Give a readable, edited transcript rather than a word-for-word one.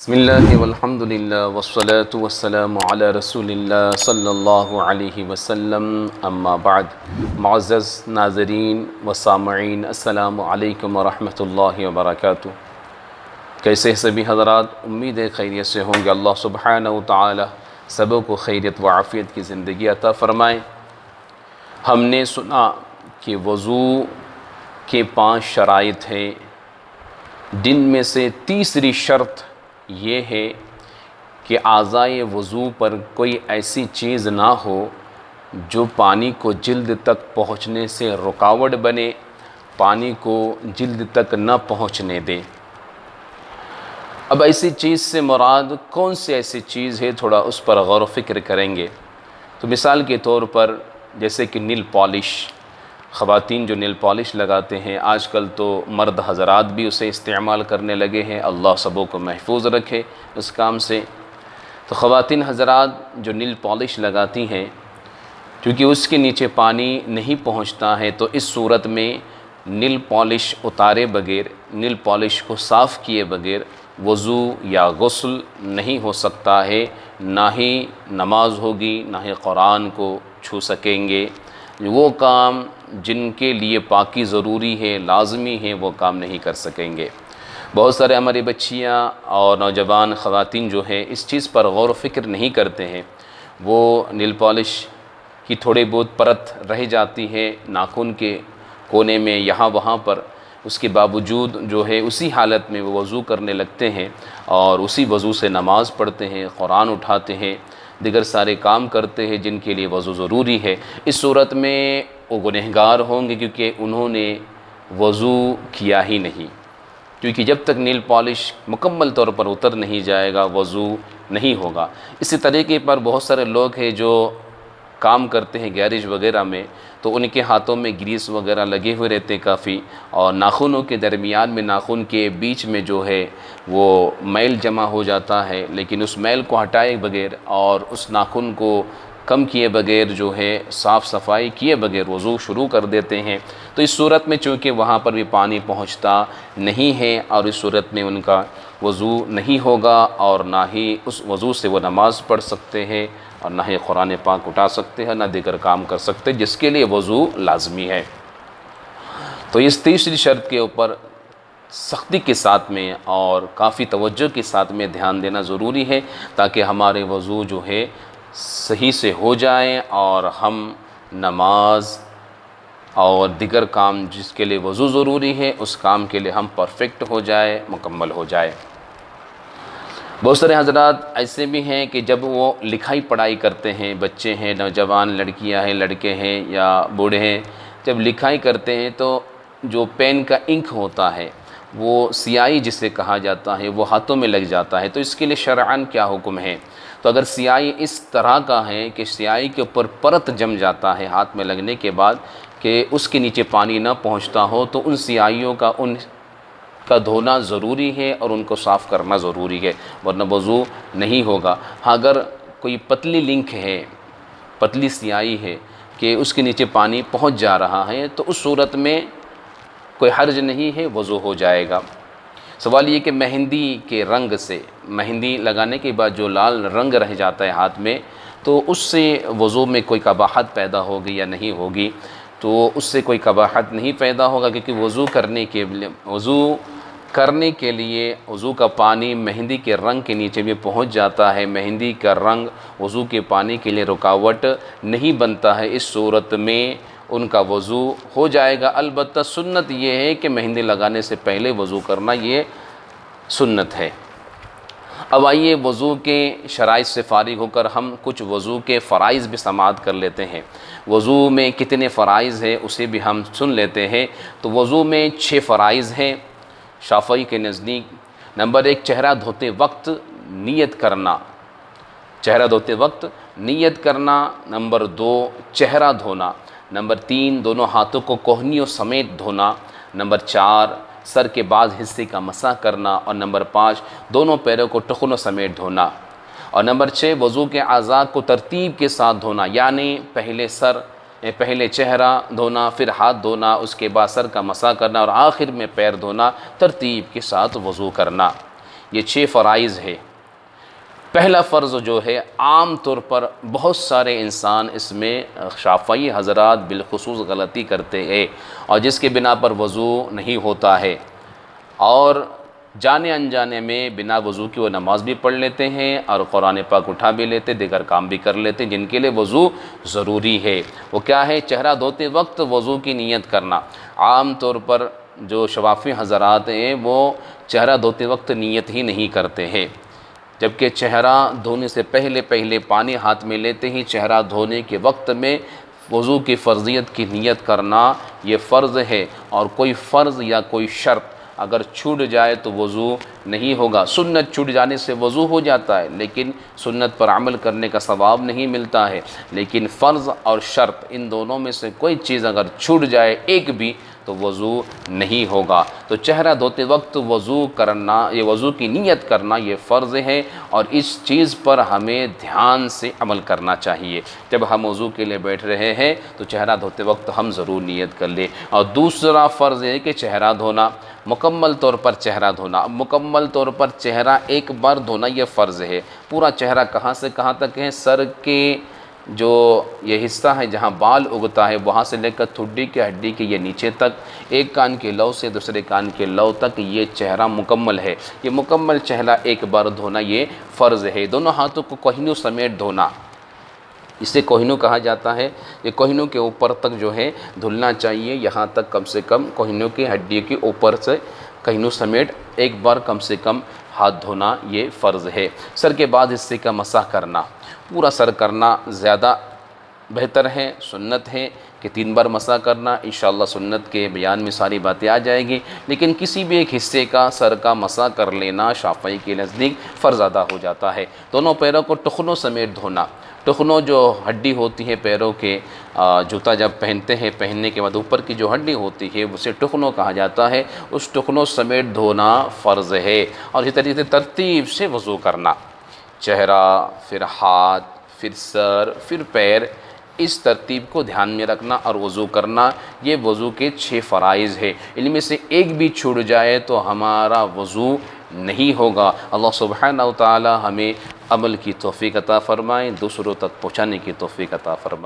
बिस्मिल्लाहि वल्हम्दुलिल्लाह वस्सलातु वस्सलामु अला रसूलिल्लाह सल्लल्लाहु अलैहि वसल्लम अम्मा बाद। मुअज़्ज़ज़ नाज़रीन व सामईन, अस्सलामु अलैकुम व रहमतुल्लाहि व बरकातुहू। कैसे हैं सभी हज़रात? उम्मीद है खैरियत से होंगे। अल्लाह सुब्हानहू व तआला सबों को खैरियत व आफ़ियत की ज़िंदगी अता फ़रमाए। हमने सुना कि वज़ू के 5 शराइत हैं, जिन में से तीसरी शर्त ये है कि आज़ाए वज़ू पर कोई ऐसी चीज़ ना हो जो पानी को जिल्द तक पहुँचने से रुकावट बने, पानी को जिल्द तक न पहुँचने दे। अब ऐसी चीज़ से मुराद कौन सी ऐसी चीज़ है, थोड़ा उस पर गौर व फ़िक्र करेंगे। तो मिसाल के तौर पर जैसे कि नील पॉलिश, ख़वातीन जो नील पॉलिश लगाते हैं, आजकल तो मर्द हज़रात भी उसे इस्तेमाल करने लगे हैं। अल्लाह सबों को महफूज रखे उस काम से। तो ख़वातीन हज़रात जो नील पॉलिश लगाती हैं, क्योंकि उसके नीचे पानी नहीं पहुंचता है, तो इस सूरत में नील पॉलिश उतारे बग़ैर, नील पॉलिश को साफ़ किए बग़ैर वज़ू या गुस्ल नहीं हो सकता है। ना ही नमाज होगी, ना ही कुरान को छू सकेंगे। वो काम जिनके लिए पाकी ज़रूरी है, लाज़मी है, वो काम नहीं कर सकेंगे। बहुत सारे हमारी बच्चियाँ और नौजवान ख़वातीन जो है इस चीज़ पर गौर व फ़िक्र नहीं करते हैं। वो नील पॉलिश की थोड़ी बहुत परत रह जाती है नाखून के कोने में, यहाँ वहाँ पर, उसके बावजूद जो है उसी हालत में वो वज़ू करने लगते हैं और उसी वज़ू से नमाज़ पढ़ते हैं, कुरान उठाते हैं, दिगर सारे काम करते हैं जिनके लिए वज़ू ज़रूरी है। इस सूरत में वो गुनहगार होंगे, क्योंकि उन्होंने वज़ू किया ही नहीं। क्योंकि जब तक नील पॉलिश मुकम्मल तौर पर उतर नहीं जाएगा, वज़ू नहीं होगा। इसी तरीके पर बहुत सारे लोग हैं जो काम करते हैं गैरेज वगैरह में, तो उनके हाथों में ग्रीस वगैरह लगे हुए रहते हैं काफ़ी, और नाखूनों के दरमियान में, नाखून के बीच में जो है वो मैल जमा हो जाता है। लेकिन उस मैल को हटाए बग़ैर और उस नाखून को कम किए बग़ैर जो है साफ़ सफाई किए बग़ैर वज़ू शुरू कर देते हैं। तो इस सूरत में चूँकि वहाँ पर भी पानी पहुँचता नहीं है और इस सूरत में उनका वज़ू नहीं होगा और ना ही उस वज़ू से वो नमाज़ पढ़ सकते हैं और ना ही कुरान पाक उठा सकते हैं, ना दीगर काम कर सकते जिसके लिए वज़ू लाज़मी है। तो इस तीसरी शर्त के ऊपर सख्ती के साथ में और काफ़ी तवज्जो के साथ में ध्यान देना ज़रूरी है, ताकि हमारे वज़ू जो है सही से हो जाए और हम नमाज और दिगर काम जिसके लिए वज़ू ज़रूरी है उस काम के लिए हम परफेक्ट हो जाए, मुकम्मल हो जाए। बहुत सारे हज़रात ऐसे भी हैं कि जब वो लिखाई पढ़ाई करते हैं, बच्चे हैं, नौजवान लड़कियां हैं, लड़के हैं या बूढ़े हैं, जब लिखाई करते हैं तो जो पेन का इंक होता है, वो स्याही जिसे कहा जाता है, वो हाथों में लग जाता है। तो इसके लिए शरअन क्या हुक्म है? तो अगर स्याही इस तरह का है कि स्याही के ऊपर परत जम जाता है हाथ में लगने के बाद, कि उसके नीचे पानी ना पहुंचता हो, तो उन स्याहियों का धोना ज़रूरी है और उनको साफ़ करना ज़रूरी है, वरना वज़ू नहीं होगा। हाँ, अगर कोई पतली लिंक है, पतली स्याही है कि उसके नीचे पानी पहुंच जा रहा है, तो उस सूरत में कोई हर्ज नहीं है, वज़ू हो जाएगा। सवाल ये कि मेहंदी के रंग से, मेहंदी लगाने के बाद जो लाल रंग रह जाता है हाथ में, तो उससे वज़ू में कोई कबाहत पैदा होगी या नहीं होगी? तो उससे कोई कबाहत नहीं पैदा होगा, क्योंकि वज़ू करने के लिए वज़ू का पानी मेहंदी के रंग के नीचे भी पहुंच जाता है। मेहंदी का रंग वज़ू के पानी के लिए रुकावट नहीं बनता है। इस सूरत में उनका वज़ू हो जाएगा। अलबत्ता सुन्नत ये है कि मेहंदी लगाने से पहले वज़ू करना, ये सुन्नत है। अब आइए वज़ू के शराइत से फ़ारिग होकर हम कुछ वज़ू के फ़राइज़ भी समाअत कर लेते हैं। वज़ू में कितने फ़राइज़ हैं उसे भी हम सुन लेते हैं। तो वज़ू में 6 फ़राइज़ हैं शाफ़ई के नज़दीक। नंबर 1, चेहरा धोते वक्त नियत करना, चेहरा धोते वक्त नियत करना। नंबर 2, चेहरा धोना। नंबर 3, दोनों हाथों को कोहनियों समेत धोना। नंबर 4, सर के बाद हिस्से का मसा करना। और नंबर 5, दोनों पैरों को टखनों समेत धोना। और नंबर 6, वज़ू के आज़ा को तरतीब के साथ धोना, यानी पहले चेहरा धोना, फिर हाथ धोना, उसके बाद सर का मसा करना और आखिर में पैर धोना, तरतीब के साथ वज़ू करना। ये 6 फ़राइज़ है। पहला फ़र्ज़ जो है आम तौर पर बहुत सारे इंसान इसमें शाफ़ई हज़रात बिलखुसूस गलती करते हैं और जिसके बिना पर वज़ू नहीं होता है और जाने अनजाने में बिना वज़ू की वो नमाज़ भी पढ़ लेते हैं और कुरान पाक उठा भी लेते, दीगर काम भी कर लेते हैं जिनके लिए वज़ू ज़रूरी है। वो क्या है? चेहरा धोते वक्त वज़ू की नीयत करना। आम तौर पर जो शवाफ़ी हज़रात हैं वो चेहरा धोते वक्त नीयत ही नहीं करते हैं, जबकि चेहरा धोने से पहले पानी हाथ में लेते ही चेहरा धोने के वक्त में वज़ू की फ़र्ज़ियत की नीयत करना ये फ़र्ज़ है। और कोई फ़र्ज़ या कोई शर्त अगर छूट जाए तो वज़ू नहीं होगा। सुन्नत छूट जाने से वज़ू हो जाता है, लेकिन सुन्नत पर अमल करने का सवाब नहीं मिलता है। लेकिन फ़र्ज़ और शर्त इन दोनों में से कोई चीज़ अगर छूट जाए एक भी तो वज़ू नहीं होगा। तो चेहरा धोते वक्त वज़ू करना, ये वज़ू की नीयत करना ये फ़र्ज़ है और इस चीज़ पर हमें ध्यान से अमल करना चाहिए। जब हम वज़ू के लिए बैठ रहे हैं तो चेहरा धोते वक्त हम ज़रूर नीयत कर लें। और दूसरा फ़र्ज़ है कि चेहरा धोना, मुकम्मल तौर पर चेहरा धोना। मुकम्मल तौर पर चेहरा एक बार धोना ये फ़र्ज़ है। पूरा चेहरा कहाँ से कहाँ तक है? सर के जो ये हिस्सा है जहाँ बाल उगता है वहाँ से लेकर ठुड्डी के हड्डी के ये नीचे तक, एक कान के लौ से दूसरे कान के लौ तक ये चेहरा मुकम्मल है। ये मुकम्मल चेहरा एक बार धोना ये फ़र्ज़ है। दोनों हाथों को कोहिनूं समेत धोना, इसे कोहिनूं कहा जाता है। ये कोहिनूं के ऊपर तक जो है धुलना चाहिए, यहाँ तक कम से कम कोहिनूं की हड्डी के ऊपर से कोहिनूं समेत एक बार कम से कम हाथ धोना ये फ़र्ज़ है। सर के बाद हिस्से का मसाह करना, पूरा सर करना ज़्यादा बेहतर है, सुन्नत है कि 3 बार मसा करना। इंशाअल्लाह सुन्नत के बयान में सारी बातें आ जाएगी, लेकिन किसी भी एक हिस्से का सर का मसा कर लेना शाफ़ई के नज़दीक फ़र्ज़ अदा हो जाता है। दोनों पैरों को टुखनों समेत धोना। टुखनों जो हड्डी होती है पैरों के, जूता जब पहनते हैं पहनने के बाद ऊपर की जो हड्डी होती है उसे टुखनों कहा जाता है, उस टुखनों समेत धोना फ़र्ज़ है। और इसी तरीके से तरतीब से वज़ू करना, चेहरा, फिर हाथ, फिर सर, फिर पैर, इस तरतीब को ध्यान में रखना और वज़ू करना, ये वज़ू के 6 फ़राइज़ है। इनमें से एक भी छूट जाए तो हमारा वज़ू नहीं होगा। अल्लाह सुब्हानहू व तआला हमें अमल की तौफ़ीक़ अता फ़रमाए, दूसरों तक पहुँचाने की तौफ़ीक़ अता फ़रमाए।